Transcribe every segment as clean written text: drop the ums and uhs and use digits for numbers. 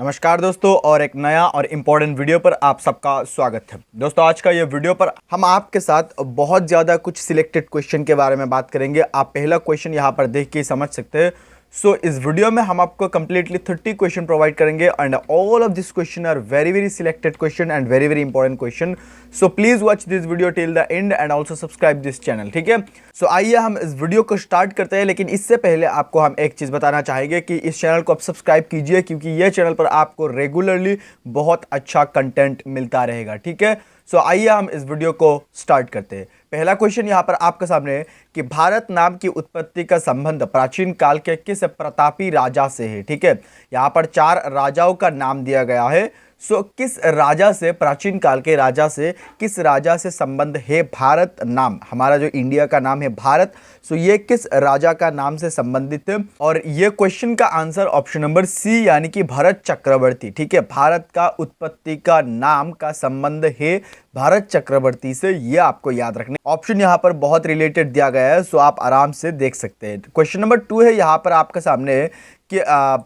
नमस्कार दोस्तों, और एक नया और इम्पोर्टेंट वीडियो पर आप सबका स्वागत है। दोस्तों, आज का ये वीडियो पर हम आपके साथ बहुत ज़्यादा कुछ सिलेक्टेड क्वेश्चन के बारे में बात करेंगे। आप पहला क्वेश्चन यहाँ पर देख के समझ सकते हैं। इस वीडियो में हम आपको कंप्लीटली 30 क्वेश्चन प्रोवाइड करेंगे and all of this question are very selected question and very important question. So please watch this video till the end and also subscribe this channel. ठीक है, आइए हम इस वीडियो को स्टार्ट करते हैं। लेकिन इससे पहले आपको हम एक चीज़ बताना चाहेंगे कि इस चैनल को आप सब्सक्राइब कीजिए, क्योंकि ये चैनल पर आपको रेगुलरली बहुत अच्छा कंटेंट मिलता रहेगा। ठीक है, आइए हम इस वीडियो को स्टार्ट करते हैं। पहला क्वेश्चन यहाँ पर आपके सामने है कि भारत नाम की उत्पत्ति का संबंध प्राचीन काल के किस प्रतापी राजा से है। ठीक है, यहाँ पर 4 राजाओं का नाम दिया गया है। किस राजा से, प्राचीन काल के राजा से, किस राजा से संबंध है भारत नाम, हमारा जो इंडिया का नाम है भारत, ये किस राजा का नाम से संबंधित है। और ये क्वेश्चन का आंसर ऑप्शन नंबर सी यानी कि भरत चक्रवर्ती। ठीक है, भारत का उत्पत्ति का नाम का संबंध है भारत चक्रवर्ती से, ये आपको याद रखना। ऑप्शन यहाँ पर बहुत रिलेटेड दिया गया है, आप आराम से देख सकते हैं। क्वेश्चन नंबर 2 है यहाँ पर आपके सामने कि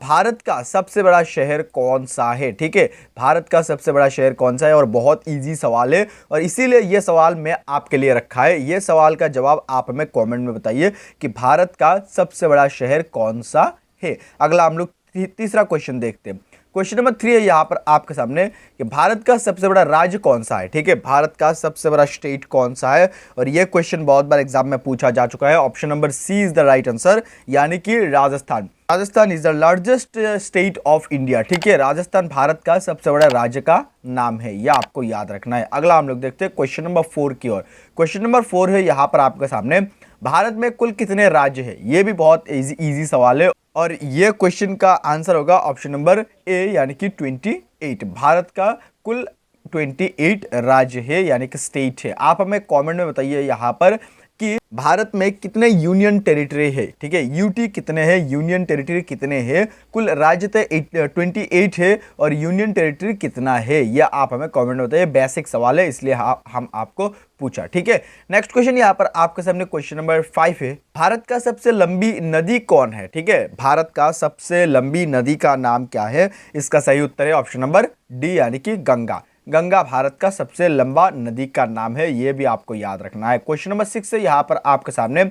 भारत का सबसे बड़ा शहर कौन सा है। ठीक है, भारत का सबसे बड़ा शहर कौन सा है, और बहुत इजी सवाल है और इसीलिए यह सवाल मैं आपके लिए रखा है। यह सवाल का जवाब आप हमें कमेंट में बताइए कि भारत का सबसे बड़ा शहर कौन सा है। अगला हम लोग तीसरा क्वेश्चन देखते हैं। क्वेश्चन नंबर 3 है यहाँ पर आपके सामने कि भारत का सबसे बड़ा राज्य कौन सा है। ठीक है, भारत का सबसे बड़ा स्टेट कौन सा है, और यह क्वेश्चन बहुत बार एग्जाम में पूछा जा चुका है। Option number C is the right answer, यानी कि Rajasthan. Rajasthan is the largest state of India. ठीक है, राजस्थान भारत का सबसे बड़ा राज्य का नाम है, यह आपको याद रखना है। अगला हम लोग देखते हैं क्वेश्चन नंबर 4 की ओर। क्वेश्चन नंबर 4 है यहाँ पर आपके सामने, भारत में कुल कितने राज्य है। यह भी बहुत इजी सवाल है और यह क्वेश्चन का आंसर होगा ऑप्शन नंबर ए यानी कि 28। भारत का कुल 28 राज्य है यानी कि स्टेट है। आप हमें कमेंट में बताइए यहाँ पर कि भारत में कितने यूनियन टेरिटरी है। ठीक है, यूटी कितने हैं, यूनियन टेरिटरी कितने हैं, कुल राज्य तो 28 है और यूनियन टेरिटरी कितना है, यह आप हमें कमेंट में बताइए। बेसिक सवाल है इसलिए हम आपको पूछा। ठीक है, नेक्स्ट क्वेश्चन यहाँ पर आपके सामने क्वेश्चन नंबर 5 है, भारत का सबसे लंबी नदी कौन है। ठीक है, भारत का सबसे लंबी नदी का नाम क्या है। इसका सही उत्तर है ऑप्शन नंबर डी यानी कि गंगा। गंगा भारत का सबसे लंबा नदी का नाम है, यह भी आपको याद रखना है। क्वेश्चन नंबर 6 है यहाँ पर आपके सामने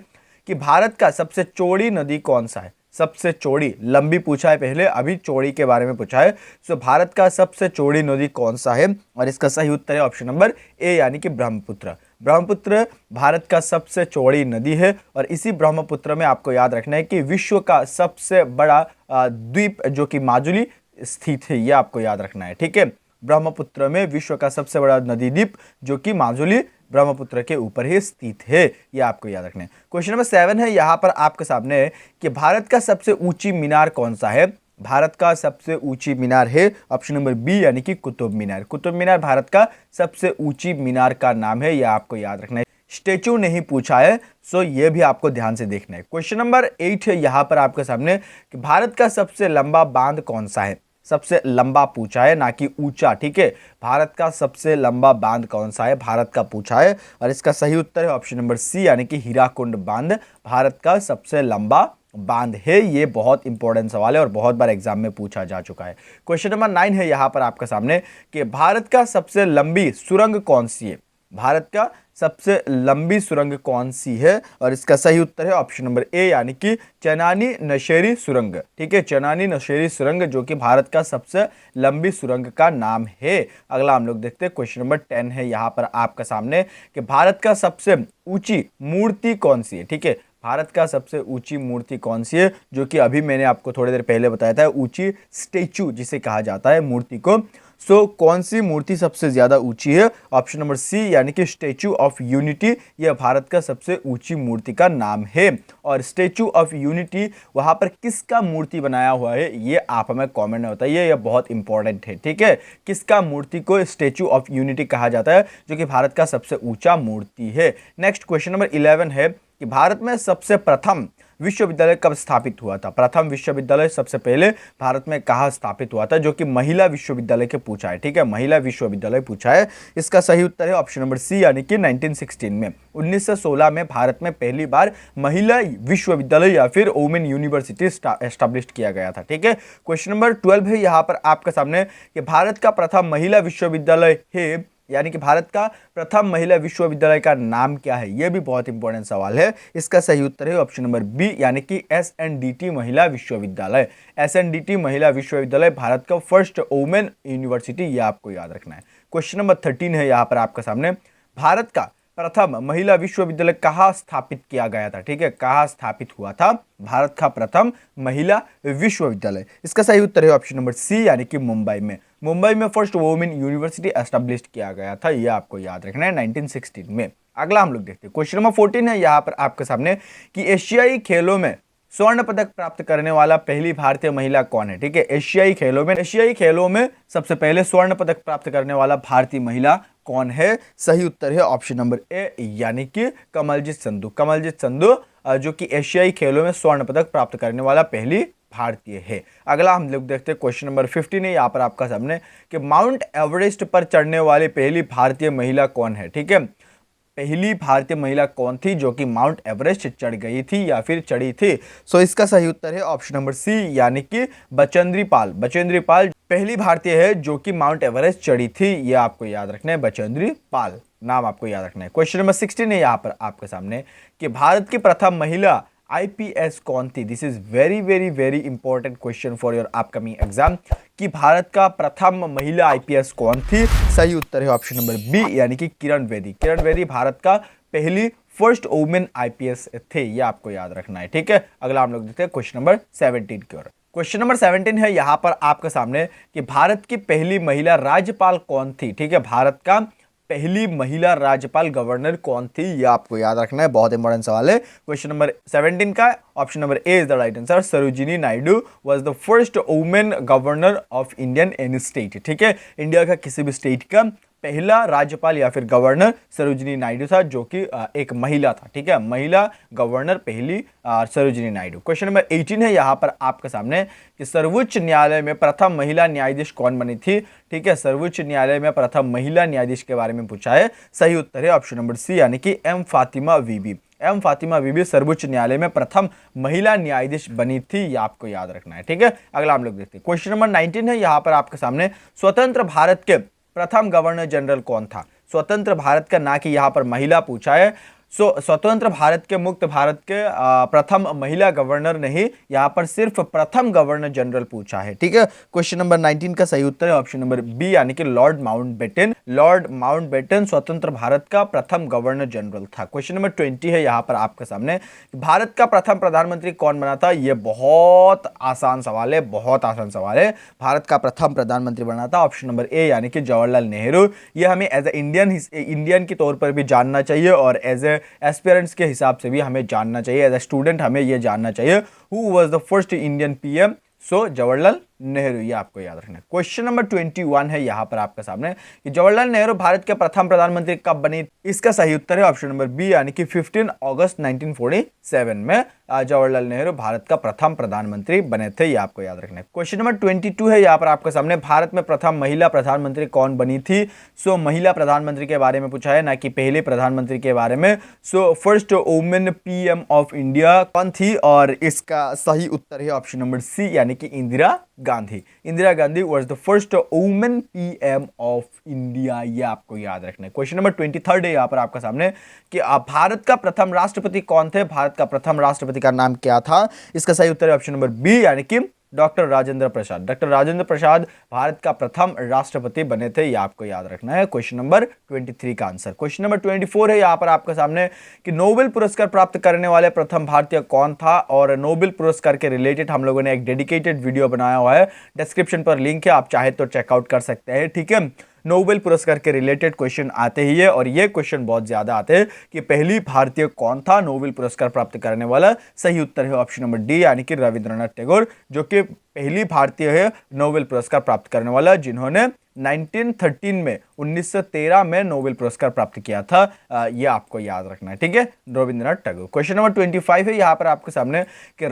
कि भारत का सबसे चौड़ी नदी कौन सा है। सबसे चौड़ी, लंबी पूछा है पहले, अभी चौड़ी के बारे में पूछा है। भारत का सबसे चौड़ी नदी कौन सा है, और इसका सही उत्तर है ऑप्शन नंबर ए यानी कि ब्रह्मपुत्र। ब्रह्मपुत्र भारत का सबसे चौड़ी नदी है और इसी ब्रह्मपुत्र में आपको याद रखना है कि विश्व का सबसे बड़ा द्वीप जो कि माजुली स्थित है, यह आपको याद रखना है। ठीक है, ब्रह्मपुत्र में विश्व का सबसे बड़ा नदी द्वीप जो कि माजुली ब्रह्मपुत्र के ऊपर ही स्थित है, यह आपको याद रखना है। क्वेश्चन नंबर 7 है यहाँ पर आपके सामने कि भारत का सबसे ऊंची मीनार कौन सा है। भारत का सबसे ऊंची मीनार है ऑप्शन नंबर बी यानी कि कुतुब मीनार। कुतुब मीनार भारत का सबसे ऊंची मीनार का नाम है, यह आपको याद रखना है। स्टेचू नहीं पूछा है, यह भी आपको ध्यान से देखना है। क्वेश्चन नंबर 8 है यहाँ पर आपके सामने कि भारत का सबसे लंबा बांध कौन सा है। सबसे लंबा पूछा है, ना कि ऊंचा। ठीक है, भारत का सबसे लंबा बांध कौन सा है, भारत का पूछा है, और इसका सही उत्तर है ऑप्शन नंबर सी यानी कि हीराकुंड बांध भारत का सबसे लंबा बांध है। ये बहुत इंपॉर्टेंट सवाल है और बहुत बार एग्जाम में पूछा जा चुका है। क्वेश्चन नंबर 9 है यहाँ पर आपके सामने कि भारत का सबसे लंबी सुरंग कौन सी है। भारत का सबसे लंबी सुरंग कौन सी है, और इसका सही उत्तर है ऑप्शन नंबर ए यानी कि चेनानी नौशेरी सुरंग। ठीक है, चेनानी नौशेरी सुरंग जो कि भारत का सबसे लंबी सुरंग का नाम है। अगला हम लोग देखते हैं क्वेश्चन नंबर 10 है यहाँ पर आपके सामने कि भारत का सबसे ऊंची मूर्ति कौन सी है। ठीक है, भारत का सबसे ऊंची मूर्ति कौन सी है, जो कि अभी मैंने आपको थोड़ी देर पहले बताया था, ऊंची स्टेचू जिसे कहा जाता है मूर्ति को। कौन सी मूर्ति सबसे ज्यादा ऊंची है, ऑप्शन नंबर सी यानी कि स्टेचू ऑफ यूनिटी, यह भारत का सबसे ऊंची मूर्ति का नाम है। और स्टेचू ऑफ यूनिटी वहां पर किसका मूर्ति बनाया हुआ है, ये आप हमें कमेंट में बताइए, यह बहुत इंपॉर्टेंट है। ठीक है, किसका मूर्ति को स्टेचू ऑफ यूनिटी कहा जाता है, जो कि भारत का सबसे ऊंचा मूर्ति है। नेक्स्ट क्वेश्चन नंबर 11 है कि भारत में सबसे प्रथम विश्वविद्यालय कब स्थापित हुआ था? प्रथम विश्वविद्यालय सबसे पहले भारत में कहाँ स्थापित हुआ था? जो कि महिला विश्वविद्यालय के पूछा है, ठीक है, महिला विश्वविद्यालय पूछा है। इसका सही उत्तर है ऑप्शन नंबर सी, यानी कि 1916 में, 1916 में भारत में पहली बार महिला विश्वविद्यालय या फिर वुमेन यूनिवर्सिटी एस्टैब्लिश किया गया था, ठीक है। क्वेश्चन नंबर 12 है यहाँ पर आपके सामने कि भारत का प्रथम महिला विश्वविद्यालय है, यानी कि भारत का प्रथम महिला विश्वविद्यालय का नाम क्या है? यह भी बहुत इंपॉर्टेंट सवाल है। इसका सही उत्तर है ऑप्शन नंबर बी, यानी कि SNDT महिला विश्वविद्यालय। SNDT महिला विश्वविद्यालय भारत का फर्स्ट वुमेन यूनिवर्सिटी, यह आपको याद रखना है। क्वेश्चन नंबर 13 है यहाँ पर आपके सामने, भारत का प्रथम महिला विश्वविद्यालय कहाँ स्थापित किया गया था? ठीक है, कहाँ स्थापित हुआ था भारत का प्रथम महिला विश्वविद्यालय? इसका सही उत्तर है ऑप्शन नंबर सी, यानी कि मुंबई में। मुंबई में फर्स्ट वुमेन यूनिवर्सिटी एस्टैब्लिश किया गया था, यह आपको याद रखना है 1916 में। अगला हम लोग देखते हैं, क्वेश्चन नंबर 14 है यहाँ पर आपके सामने कि एशियाई खेलों में स्वर्ण पदक प्राप्त करने वाला पहली भारतीय महिला कौन है? ठीक है, एशियाई खेलों में सबसे पहले स्वर्ण पदक प्राप्त करने वाला भारतीय महिला कौन है? सही उत्तर है ऑप्शन नंबर ए, यानी कि कमलजीत संधू। कमलजीत संधू जो कि एशियाई खेलों में स्वर्ण पदक प्राप्त करने वाला पहली भारतीय है। अगला हम लोग देखते हैं, क्वेश्चन नंबर 15 है यहाँ पर आपका सामने कि माउंट एवरेस्ट पर चढ़ने वाली पहली भारतीय महिला कौन है? ठीक है, पहली भारतीय महिला कौन थी जो कि माउंट एवरेस्ट चढ़ गई थी या फिर चढ़ी थी? सो इसका सही उत्तर है ऑप्शन नंबर सी, यानी कि बचेंद्री पाल। बचेंद्री पाल पहली भारतीय है जो कि माउंट एवरेस्ट चढ़ी थी, यह आपको याद रखना है, बचेंद्री पाल नाम आपको याद रखना है। क्वेश्चन नंबर 16 है यहाँ पर आपके सामने कि भारत की प्रथम महिला IPS कौन थी? This is very very very important question for your upcoming exam कि भारत का प्रथम महिला IPS कौन थी? सही उत्तर है ऑप्शन नंबर बी, यानी कि किरण बेदी। किरण बेदी भारत का पहली फर्स्ट वुमेन IPS थे, ये आपको याद रखना है, ठीक है। अगला हम लोग देखते हैं क्वेश्चन नंबर 17 की ओर। क्वेश्चन नंबर 17 है यहाँ पर आपके सामने कि भारत की पहली महिला राज्यपाल कौन थी? ठीक है, भारत का पहली महिला राज्यपाल गवर्नर कौन थी? यह आपको याद रखना है, बहुत इंपॉर्टेंट सवाल है। क्वेश्चन नंबर 17 का option number A is the right answer. Sarojini Naidu was the first women governor of Indian any state. ठीक है, इंडिया का किसी भी स्टेट का पहला राज्यपाल या फिर गवर्नर सरोजिनी नायडू था, जो कि एक महिला था। ठीक है, महिला गवर्नर पहली सरोजिनी नायडू। क्वेश्चन नंबर 18 है यहाँ पर आपके सामने कि सर्वोच्च न्यायालय में प्रथम महिला न्यायाधीश कौन बनी थी? ठीक है, सर्वोच्च न्यायालय में प्रथम महिला न्यायाधीश के बारे में पूछा है। सही उत्तर है ऑप्शन नंबर सी, यानी कि एम फातिमा बीबी। एम फातिमा बीबी सर्वोच्च न्यायालय में प्रथम महिला न्यायाधीश बनी थी, ये आपको याद रखना है। ठीक है, अगला हम लोग देखते हैं। क्वेश्चन नंबर 19 है यहाँ पर आपके सामने, स्वतंत्र भारत के प्रथम गवर्नर जनरल कौन था? स्वतंत्र भारत का, ना कि यहाँ पर महिला पूछा है। स्वतंत्र भारत के, मुक्त भारत के प्रथम महिला गवर्नर नहीं, यहाँ पर सिर्फ प्रथम गवर्नर जनरल पूछा है। ठीक है, क्वेश्चन नंबर 19 का सही उत्तर है ऑप्शन नंबर बी, यानी कि लॉर्ड माउंटबेटन। लॉर्ड माउंटबेटन स्वतंत्र भारत का प्रथम गवर्नर जनरल था। क्वेश्चन नंबर 20 है यहाँ पर आपके सामने, भारत का प्रथम प्रधानमंत्री कौन बना था? यह बहुत आसान सवाल है, बहुत आसान सवाल है। भारत का प्रथम प्रधानमंत्री बना था ऑप्शन नंबर ए, यानी कि जवाहरलाल नेहरू। यह हमें एज ए इंडियन के तौर पर भी जानना चाहिए और एज ए एस्पिरेंट्स के हिसाब से भी हमें जानना चाहिए। एज ए स्टूडेंट हमें यह जानना चाहिए who was the first Indian PM. So Jawaharlal Nehru, ये आपको याद रखना है। क्वेश्चन नंबर 21 है यहाँ पर आपके सामने कि जवाहरलाल नेहरू भारत के प्रथम प्रधानमंत्री कब बने? इसका सही उत्तर है ऑप्शन नंबर बी, यानी कि 15 अगस्त 1947 में जवाहरलाल नेहरू भारत का प्रथम प्रधानमंत्री बने थे, ये आपको याद रखना है। क्वेश्चन नंबर 22 है यहाँ पर आपके सामने, भारत में प्रथम महिला प्रधानमंत्री कौन बनी थी? सो महिला प्रधानमंत्री के बारे में पूछा है, ना कि पहले प्रधानमंत्री के बारे में। So first women PM of India कौन थी? और इसका सही उत्तर है ऑप्शन नंबर सी, यानी कि Indira Gandhi. Indira Gandhi was the first women PM of India, ये आपको याद रखना है। क्वेश्चन नंबर 23 है यहाँ पर आपका सामने कि भारत का प्रथम राष्ट्रपति कौन थे? भारत का प्रथम राष्ट्रपति का नाम क्या था? इसका सही उत्तर है ऑप्शन नंबर बी, यानी कि डॉक्टर राजेंद्र प्रसाद। डॉक्टर राजेंद्र प्रसाद भारत का प्रथम राष्ट्रपति बने थे, ये आपको याद रखना है। क्वेश्चन नंबर 23 का आंसर। क्वेश्चन नंबर 24 है यहाँ पर आपके सामने कि नोबेल पुरस्कार प्राप्त करने वाले प्रथम भारतीय कौन था? और नोबेल पुरस्कार के रिलेटेड हम लोगों ने एक डेडिकेटेड वीडियो बनाया हुआ है, डिस्क्रिप्शन पर लिंक है, आप चाहे तो चेकआउट कर सकते हैं। ठीक है, नोबेल पुरस्कार के रिलेटेड क्वेश्चन आते ही है और ये क्वेश्चन बहुत ज्यादा आते हैं कि पहली भारतीय कौन था नोबेल पुरस्कार प्राप्त करने वाला? सही उत्तर है ऑप्शन नंबर डी, यानी कि रविंद्रनाथ टैगोर, जो कि पहली भारतीय है नोबेल पुरस्कार प्राप्त करने वाला, जिन्होंने 1913 में 1913 में नोबेल पुरस्कार प्राप्त किया था। ये आपको याद रखना है, ठीक है, रविंद्रनाथ टैगोर। क्वेश्चन नंबर 25 है यहाँ पर आपके सामने कि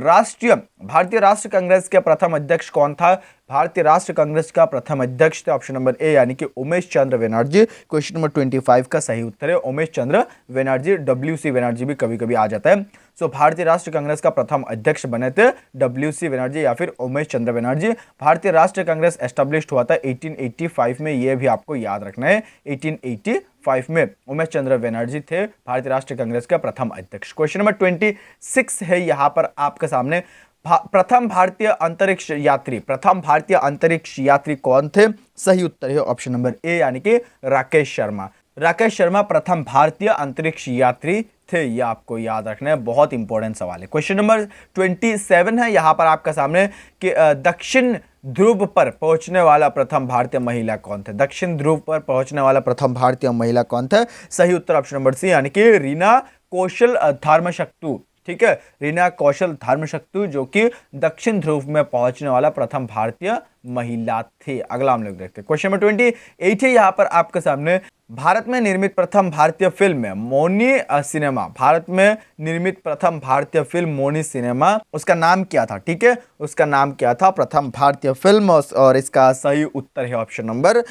भारतीय राष्ट्र कांग्रेस के प्रथम अध्यक्ष कौन था? भारतीय राष्ट्र कांग्रेस का प्रथम अध्यक्ष थे ऑप्शन नंबर ए यानी कि उमेश चंद्र बनर्जी। क्वेश्चन नंबर 25 का सही उत्तर है उमेश चंद्र बनर्जी। WC बनर्जी भी कभी कभी आ जाता है। सो भारतीय राष्ट्र कांग्रेस का प्रथम अध्यक्ष बने थे WC बनर्जी या फिर उमेश चंद्र बनर्जी। भारतीय राष्ट्र कांग्रेस एस्टेब्लिश्ड हुआ था 1885 में, यह भी आपको याद रखना है। 1885 में उमेश चंद्र बनर्जी थे भारतीय राष्ट्र कांग्रेस का प्रथम अध्यक्ष। क्वेश्चन नंबर 26 है यहाँ पर आपके सामने, प्रथम भारतीय अंतरिक्ष यात्री कौन थे? सही उत्तर है ऑप्शन नंबर ए यानी कि राकेश शर्मा। राकेश शर्मा प्रथम भारतीय अंतरिक्ष यात्री थे, ये आपको याद रखना है, बहुत इंपॉर्टेंट सवाल है। क्वेश्चन नंबर 27 है यहाँ पर आपका सामने कि दक्षिण ध्रुव पर पहुंचने वाला प्रथम भारतीय महिला कौन थे? दक्षिण ध्रुव पर पहुंचने वाला प्रथम भारतीय महिला कौन थे? सही उत्तर ऑप्शन नंबर सी यानी कि रीना कौशल धर्मशक्तु, ठीक है, रीना कौशल धर्मशक्तु, जो कि दक्षिण ध्रुव में पहुंचने वाला प्रथम भारतीय महिला थे। अगला हम लोग देखते हैं क्वेश्चन नंबर 28 है यहाँ पर आपके सामने, भारत में निर्मित प्रथम भारतीय फिल्म मौनी सिनेमा, भारत में निर्मित प्रथम भारतीय फिल्म मौनी सिनेमा, उसका नाम क्या था? ठीक है, उसका नाम क्या था प्रथम भारतीय फिल्म? और इसका सही उत्तर है ऑप्शन नंबर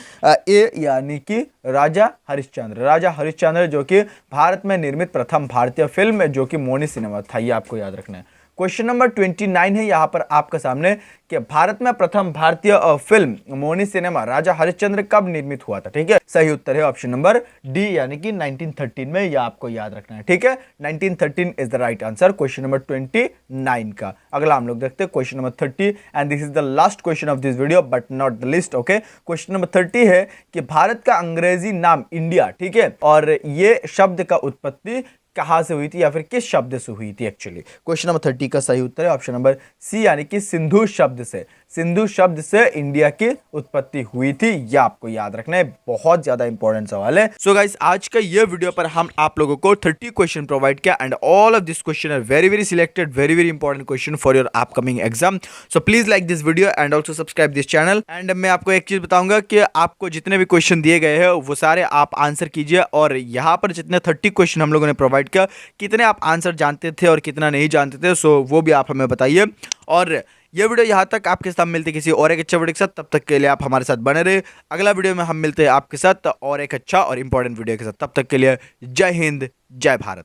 ए यानी कि राजा हरिश्चंद्र। राजा हरिश्चंद्र जो कि भारत में निर्मित प्रथम भारतीय फिल्म जो कि मौनी सिनेमा था, ये आपको याद रखना है। क्वेश्चन नंबर 29 है यहाँ पर आपके सामने कि भारत में प्रथम भारतीय फिल्म मौनी सिनेमा राजा हरिश्चंद्र कब निर्मित हुआ था? ठीक है, सही उत्तर है ऑप्शन नंबर डी यानी कि 1913 में, यह आपको याद रखना है, ठीक है, 1913 is the right answer question number 29 का। अगला हम लोग देखते हैं question number 30 and this is the last question of this video but not the list. Okay, question number 30 है कि भारत का अंग्रेजी नाम इंडिया, ठीक है, और ये शब्द का उत्पत्ति कहां से हुई थी या फिर किस शब्द से हुई थी? एक्चुअली क्वेश्चन नंबर 30 का सही उत्तर है ऑप्शन नंबर सी यानी कि सिंधु शब्द से। सिंधु शब्द से इंडिया की उत्पत्ति हुई थी, यह आपको याद रखना है, बहुत ज्यादा इंपॉर्टेंट सवाल है। सो गाइस, आज का ये वीडियो पर हम आप लोगों को 30 क्वेश्चन प्रोवाइड किया and all of this question are very very selected, very very important question for your upcoming exam. So please like this video and also subscribe this channel. And मैं आपको एक चीज बताऊंगा कि आपको जितने भी क्वेश्चन दिए गए हैं वो सारे आप आंसर कीजिए, और यहाँ पर जितने 30 क्वेश्चन हम लोगों ने प्रोवाइड किया, कितने आप आंसर जानते थे और कितना नहीं जानते थे, सो वो भी आप हमें बताइए। और ये वीडियो यहाँ तक आपके साथ मिलते किसी और एक अच्छे वीडियो के साथ, तब तक के लिए आप हमारे साथ बने रहे। अगला वीडियो में हम मिलते हैं आपके साथ और एक अच्छा और इंपॉर्टेंट वीडियो के साथ, तब तक के लिए जय हिंद, जय भारत।